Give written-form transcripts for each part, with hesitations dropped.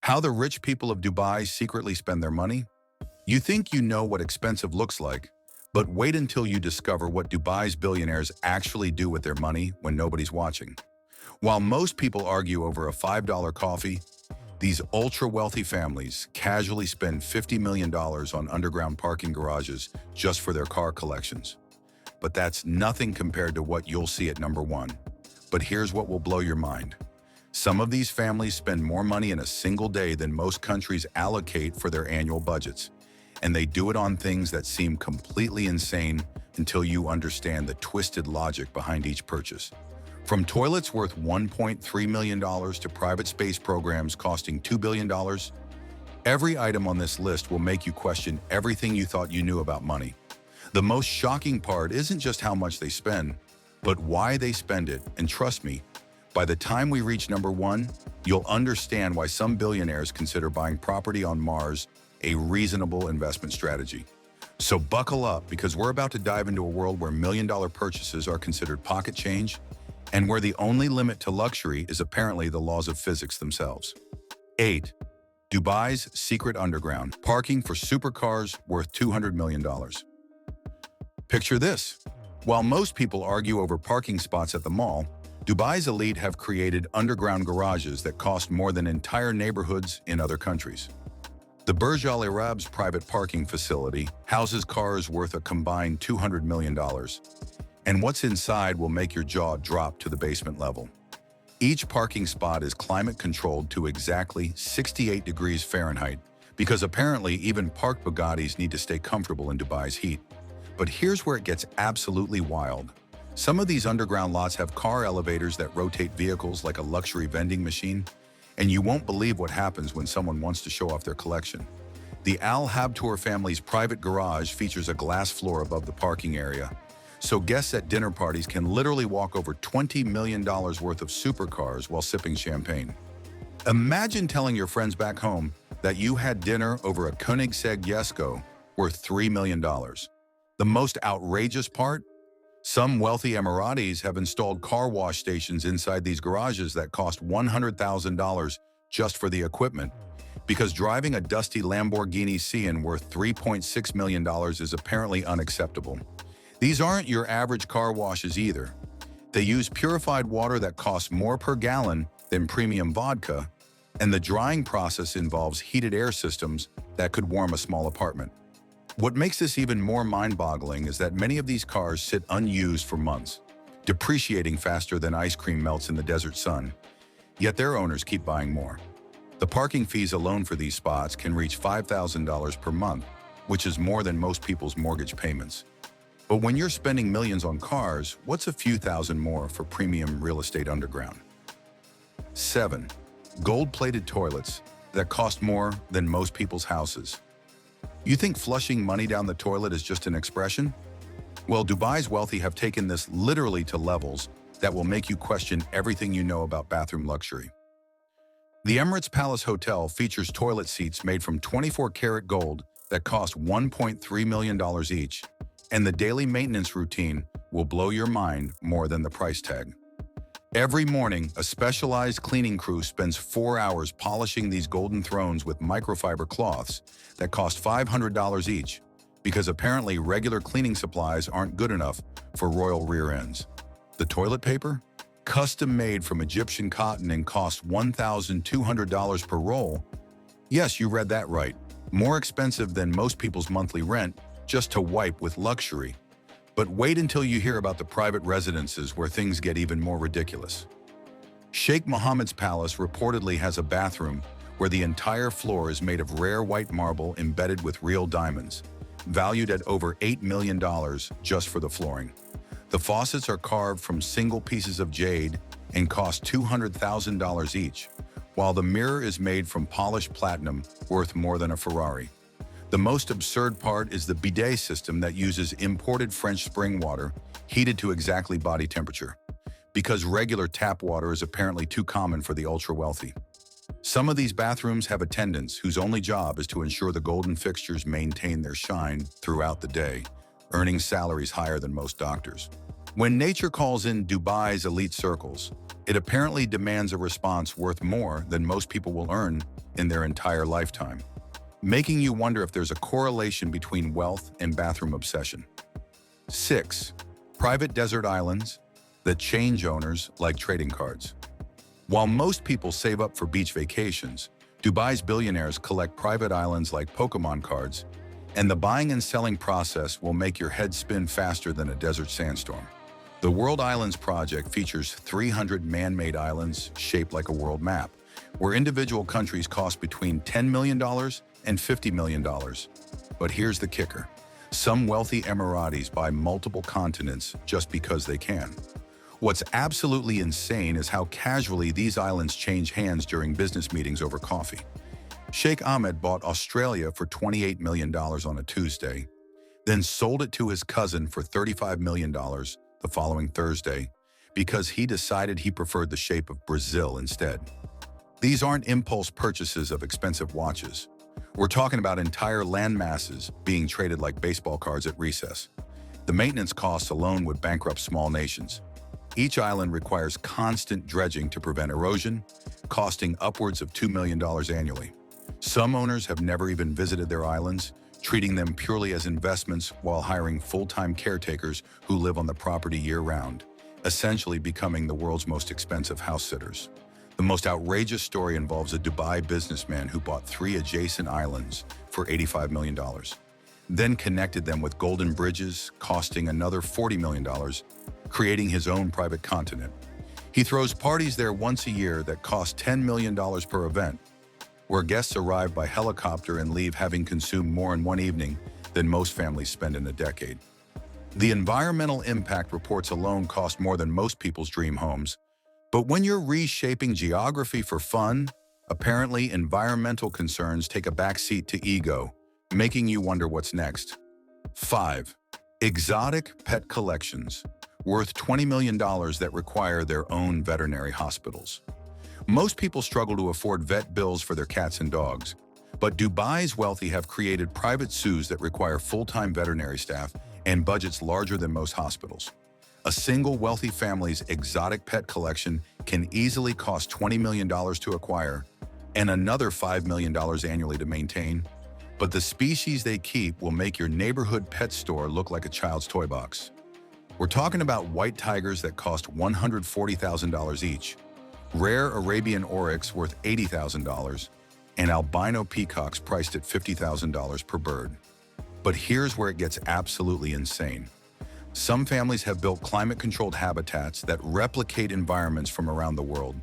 How the rich people of Dubai secretly spend their money? You think you know what expensive looks like, but wait until you discover what Dubai's billionaires actually do with their money when nobody's watching. While most people argue over a $5 coffee, these ultra-wealthy families casually spend $50 million on underground parking garages just for their car collections. But that's nothing compared to what you'll see at number one. But here's what will blow your mind. Some of these families spend more money in a single day than most countries allocate for their annual budgets. And they do it on things that seem completely insane until you understand the twisted logic behind each purchase. From toilets worth $1.3 million to private space programs costing $2 billion, every item on this list will make you question everything you thought you knew about money. The most shocking part isn't just how much they spend, but why they spend it. And trust me, by the time we reach number one, you'll understand why some billionaires consider buying property on Mars a reasonable investment strategy. So buckle up, because we're about to dive into a world where million-dollar purchases are considered pocket change, and where the only limit to luxury is apparently the laws of physics themselves. 8. Dubai's secret underground, parking for supercars worth $200 million. Picture this. While most people argue over parking spots at the mall, Dubai's elite have created underground garages that cost more than entire neighborhoods in other countries. The Burj Al Arab's private parking facility houses cars worth a combined $200 million, and what's inside will make your jaw drop to the basement level. Each parking spot is climate-controlled to exactly 68 degrees Fahrenheit, because apparently even parked Bugattis need to stay comfortable in Dubai's heat. But here's where it gets absolutely wild. Some of these underground lots have car elevators that rotate vehicles like a luxury vending machine, and you won't believe what happens when someone wants to show off their collection. The Al Habtour family's private garage features a glass floor above the parking area, so guests at dinner parties can literally walk over $20 million worth of supercars while sipping champagne. Imagine telling your friends back home that you had dinner over a Koenigsegg Jesko worth $3 million. The most outrageous part? Some wealthy Emiratis have installed car wash stations inside these garages that cost $100,000 just for the equipment, because driving a dusty Lamborghini Sian worth $3.6 million is apparently unacceptable. These aren't your average car washes either. They use purified water that costs more per gallon than premium vodka, and the drying process involves heated air systems that could warm a small apartment. What makes this even more mind-boggling is that many of these cars sit unused for months, depreciating faster than ice cream melts in the desert sun, yet their owners keep buying more. The parking fees alone for these spots can reach $5,000 per month, which is more than most people's mortgage payments. But when you're spending millions on cars, what's a few thousand more for premium real estate underground? 7. Gold-plated toilets that cost more than most people's houses. You think flushing money down the toilet is just an expression? Well, Dubai's wealthy have taken this literally to levels that will make you question everything you know about bathroom luxury. The Emirates Palace Hotel features toilet seats made from 24-karat gold that cost $1.3 million each, and the daily maintenance routine will blow your mind more than the price tag. Every morning, a specialized cleaning crew spends 4 hours polishing these golden thrones with microfiber cloths that cost $500 each, because apparently regular cleaning supplies aren't good enough for royal rear ends. The toilet paper? Custom made from Egyptian cotton and costs $1,200 per roll. Yes, you read that right. More expensive than most people's monthly rent just to wipe with luxury. But wait until you hear about the private residences where things get even more ridiculous. Sheikh Mohammed's palace reportedly has a bathroom where the entire floor is made of rare white marble embedded with real diamonds, valued at over $8 million just for the flooring. The faucets are carved from single pieces of jade and cost $200,000 each, while the mirror is made from polished platinum worth more than a Ferrari. The most absurd part is the bidet system that uses imported French spring water heated to exactly body temperature, because regular tap water is apparently too common for the ultra-wealthy. Some of these bathrooms have attendants whose only job is to ensure the golden fixtures maintain their shine throughout the day, earning salaries higher than most doctors. When nature calls in Dubai's elite circles, It apparently demands a response worth more than most people will earn in their entire lifetime, making you wonder if there's a correlation between wealth and bathroom obsession. 6. Private desert islands that change owners like trading cards. While most people save up for beach vacations, Dubai's billionaires collect private islands like Pokemon cards, and the buying and selling process will make your head spin faster than a desert sandstorm. The World Islands project features 300 man-made islands shaped like a world map, where individual countries cost between $10 million and $50 million. But here's the kicker. Some wealthy Emiratis buy multiple continents just because they can. What's absolutely insane is how casually these islands change hands during business meetings over coffee. Sheikh Ahmed bought Australia for $28 million on a Tuesday, then sold it to his cousin for $35 million the following Thursday because he decided he preferred the shape of Brazil instead. These aren't impulse purchases of expensive watches. We're talking about entire land masses being traded like baseball cards at recess. The maintenance costs alone would bankrupt small nations. Each island requires constant dredging to prevent erosion, costing upwards of $2 million annually. Some owners have never even visited their islands, treating them purely as investments while hiring full-time caretakers who live on the property year-round, essentially becoming the world's most expensive house sitters. The most outrageous story involves a Dubai businessman who bought 3 adjacent islands for $85 million, then connected them with golden bridges costing another $40 million, creating his own private continent. He throws parties there once a year that cost $10 million per event, where guests arrive by helicopter and leave having consumed more in one evening than most families spend in a decade. The environmental impact reports alone cost more than most people's dream homes. But when you're reshaping geography for fun, apparently environmental concerns take a backseat to ego, making you wonder what's next. 5. Exotic pet collections, worth $20 million that require their own veterinary hospitals. Most people struggle to afford vet bills for their cats and dogs, but Dubai's wealthy have created private zoos that require full-time veterinary staff and budgets larger than most hospitals. A single wealthy family's exotic pet collection can easily cost $20 million to acquire and another $5 million annually to maintain, but the species they keep will make your neighborhood pet store look like a child's toy box. We're talking about white tigers that cost $140,000 each, rare Arabian oryx worth $80,000, and albino peacocks priced at $50,000 per bird. But here's where it gets absolutely insane. Some families have built climate-controlled habitats that replicate environments from around the world,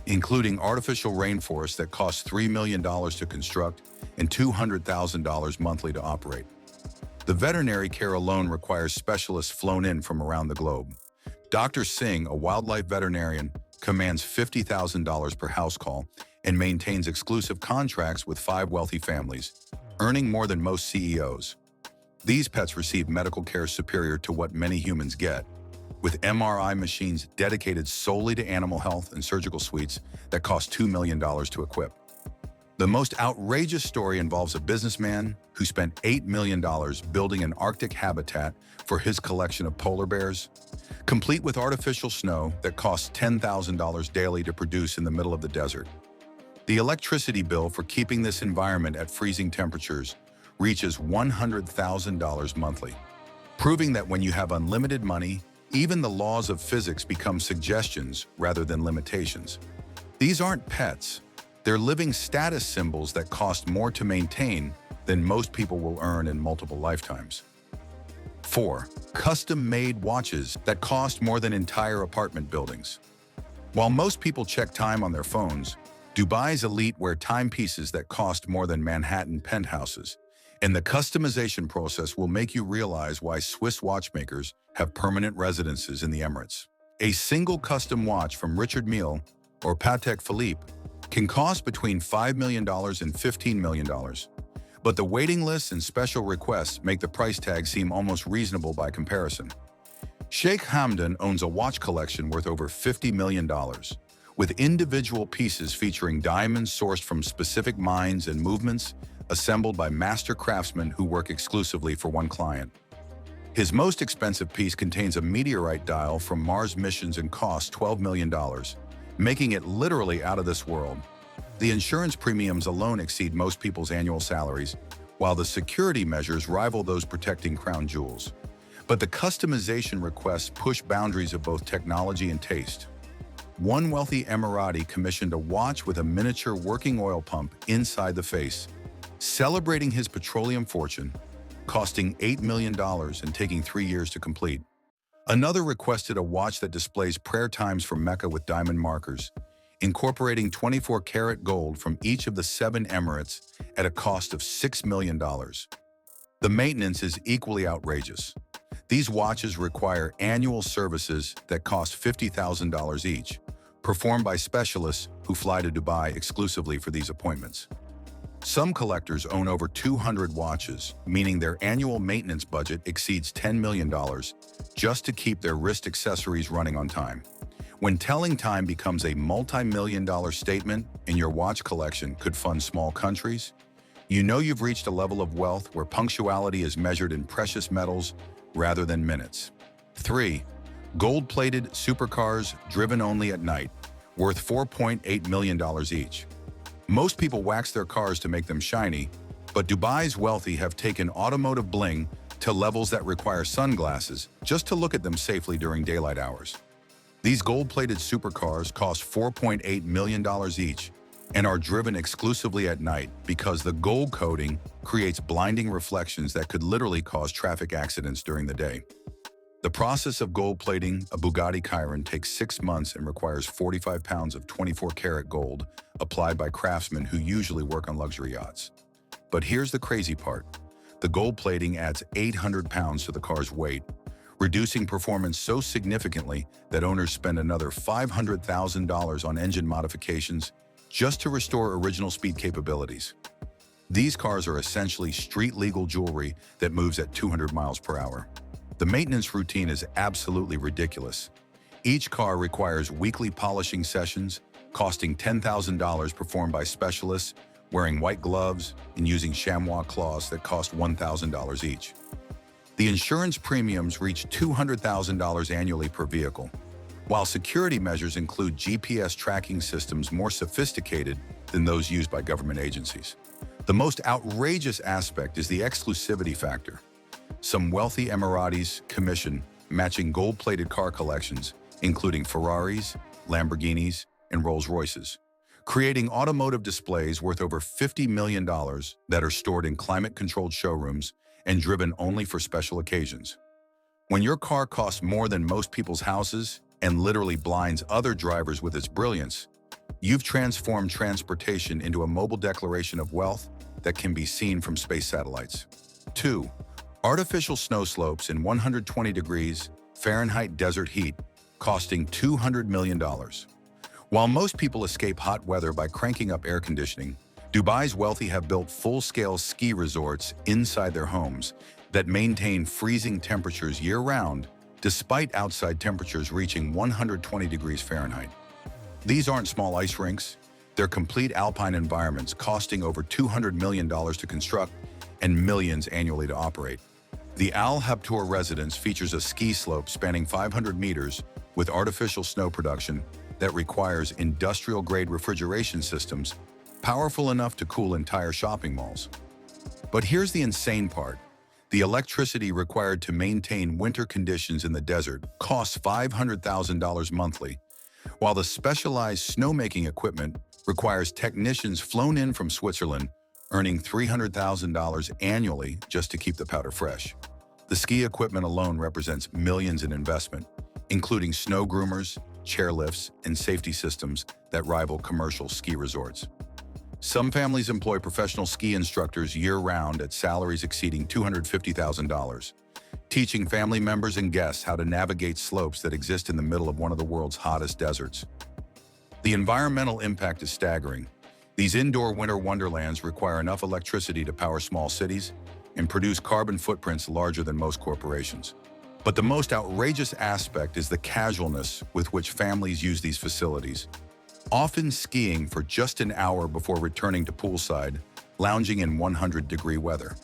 including artificial rainforests that cost $3 million to construct and $200,000 monthly to operate. The veterinary care alone requires specialists flown in from around the globe. Dr. Singh, a wildlife veterinarian, commands $50,000 per house call and maintains exclusive contracts with 5 wealthy families, earning more than most CEOs. These pets receive medical care superior to what many humans get, with MRI machines dedicated solely to animal health and surgical suites that cost $2 million to equip. The most outrageous story involves a businessman who spent $8 million building an Arctic habitat for his collection of polar bears, complete with artificial snow that costs $10,000 daily to produce in the middle of the desert. The electricity bill for keeping this environment at freezing temperatures reaches $100,000 monthly, proving that when you have unlimited money, even the laws of physics become suggestions rather than limitations. These aren't pets. They're living status symbols that cost more to maintain than most people will earn in multiple lifetimes. 4. Custom-made watches that cost more than entire apartment buildings. While most people check time on their phones, Dubai's elite wear timepieces that cost more than Manhattan penthouses. And the customization process will make you realize why Swiss watchmakers have permanent residences in the Emirates. A single custom watch from Richard Mille or Patek Philippe can cost between $5 million and $15 million. But the waiting lists and special requests make the price tag seem almost reasonable by comparison. Sheikh Hamdan owns a watch collection worth over $50 million, with individual pieces featuring diamonds sourced from specific mines and movements assembled by master craftsmen who work exclusively for one client. His most expensive piece contains a meteorite dial from Mars missions and costs $12 million, making it literally out of this world. The insurance premiums alone exceed most people's annual salaries, while the security measures rival those protecting crown jewels. But the customization requests push boundaries of both technology and taste. One wealthy Emirati commissioned a watch with a miniature working oil pump inside the face, celebrating his petroleum fortune, costing $8 million and taking 3 years to complete. Another requested a watch that displays prayer times from Mecca with diamond markers, incorporating 24-karat gold from each of the 7 emirates at a cost of $6 million. The maintenance is equally outrageous. These watches require annual services that cost $50,000 each, performed by specialists who fly to Dubai exclusively for these appointments. Some collectors own over 200 watches, meaning their annual maintenance budget exceeds $10 million just to keep their wrist accessories running on time. When telling time becomes a multi-million-dollar statement and your watch collection could fund small countries, you know you've reached a level of wealth where punctuality is measured in precious metals rather than minutes. 3. Gold-plated supercars driven only at night, worth $4.8 million each. Most people wax their cars to make them shiny, but Dubai's wealthy have taken automotive bling to levels that require sunglasses just to look at them safely during daylight hours. These gold-plated supercars cost $4.8 million each and are driven exclusively at night because the gold coating creates blinding reflections that could literally cause traffic accidents during the day. The process of gold plating a Bugatti Chiron takes 6 months and requires 45 pounds of 24-karat gold applied by craftsmen who usually work on luxury yachts. But here's the crazy part. The gold plating adds 800 pounds to the car's weight, reducing performance so significantly that owners spend another $500,000 on engine modifications just to restore original speed capabilities. These cars are essentially street-legal jewelry that moves at 200 miles per hour. The maintenance routine is absolutely ridiculous. Each car requires weekly polishing sessions, costing $10,000 performed by specialists, wearing white gloves and using chamois cloths that cost $1,000 each. The insurance premiums reach $200,000 annually per vehicle, while security measures include GPS tracking systems more sophisticated than those used by government agencies. The most outrageous aspect is the exclusivity factor. Some wealthy Emiratis commission matching gold-plated car collections, including Ferraris, Lamborghinis, and Rolls-Royces, creating automotive displays worth over $50 million that are stored in climate-controlled showrooms and driven only for special occasions. When your car costs more than most people's houses and literally blinds other drivers with its brilliance, you've transformed transportation into a mobile declaration of wealth that can be seen from space satellites. 2. Artificial snow slopes in 120 degrees Fahrenheit desert heat, costing $200 million. While most people escape hot weather by cranking up air conditioning, Dubai's wealthy have built full-scale ski resorts inside their homes that maintain freezing temperatures year-round, despite outside temperatures reaching 120 degrees Fahrenheit. These aren't small ice rinks. They're complete alpine environments costing over $200 million to construct and millions annually to operate. The Al Habtoor residence features a ski slope spanning 500 meters with artificial snow production that requires industrial-grade refrigeration systems powerful enough to cool entire shopping malls. But here's the insane part. The electricity required to maintain winter conditions in the desert costs $500,000 monthly, while the specialized snowmaking equipment requires technicians flown in from Switzerland earning $300,000 annually just to keep the powder fresh. The ski equipment alone represents millions in investment, including snow groomers, chairlifts, and safety systems that rival commercial ski resorts. Some families employ professional ski instructors year-round at salaries exceeding $250,000, teaching family members and guests how to navigate slopes that exist in the middle of one of the world's hottest deserts. The environmental impact is staggering. These indoor winter wonderlands require enough electricity to power small cities and produce carbon footprints larger than most corporations. But the most outrageous aspect is the casualness with which families use these facilities, often skiing for just an hour before returning to poolside, lounging in 100-degree weather.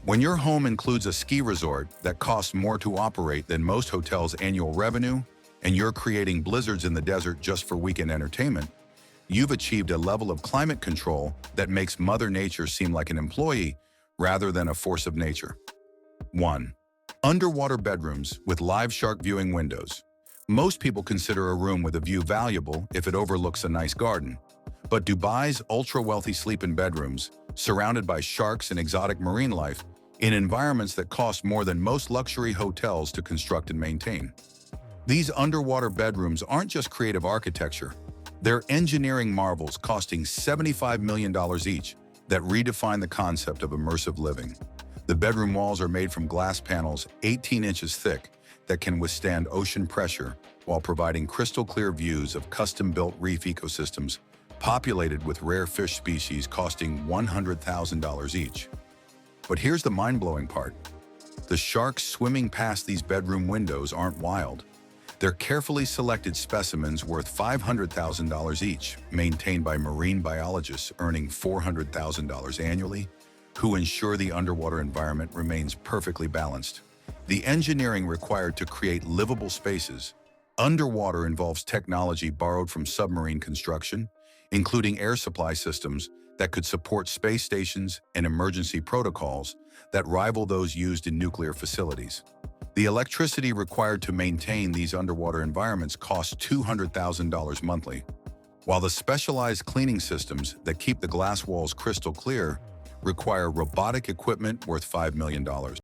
When your home includes a ski resort that costs more to operate than most hotels' annual revenue, and you're creating blizzards in the desert just for weekend entertainment, you've achieved a level of climate control that makes Mother Nature seem like an employee rather than a force of nature. 1. Underwater bedrooms with live shark viewing windows. Most people consider a room with a view valuable if it overlooks a nice garden. But Dubai's ultra-wealthy sleep in bedrooms, surrounded by sharks and exotic marine life, in environments that cost more than most luxury hotels to construct and maintain. These underwater bedrooms aren't just creative architecture. They're engineering marvels costing $75 million each that redefine the concept of immersive living. The bedroom walls are made from glass panels 18 inches thick that can withstand ocean pressure while providing crystal-clear views of custom-built reef ecosystems populated with rare fish species costing $100,000 each. But here's the mind-blowing part. The sharks swimming past these bedroom windows aren't wild. They're carefully selected specimens worth $500,000 each, maintained by marine biologists earning $400,000 annually, who ensure the underwater environment remains perfectly balanced. The engineering required to create livable spaces underwater involves technology borrowed from submarine construction, including air supply systems that could support space stations and emergency protocols that rival those used in nuclear facilities. The electricity required to maintain these underwater environments costs $200,000 monthly, while the specialized cleaning systems that keep the glass walls crystal clear require robotic equipment worth $5 million.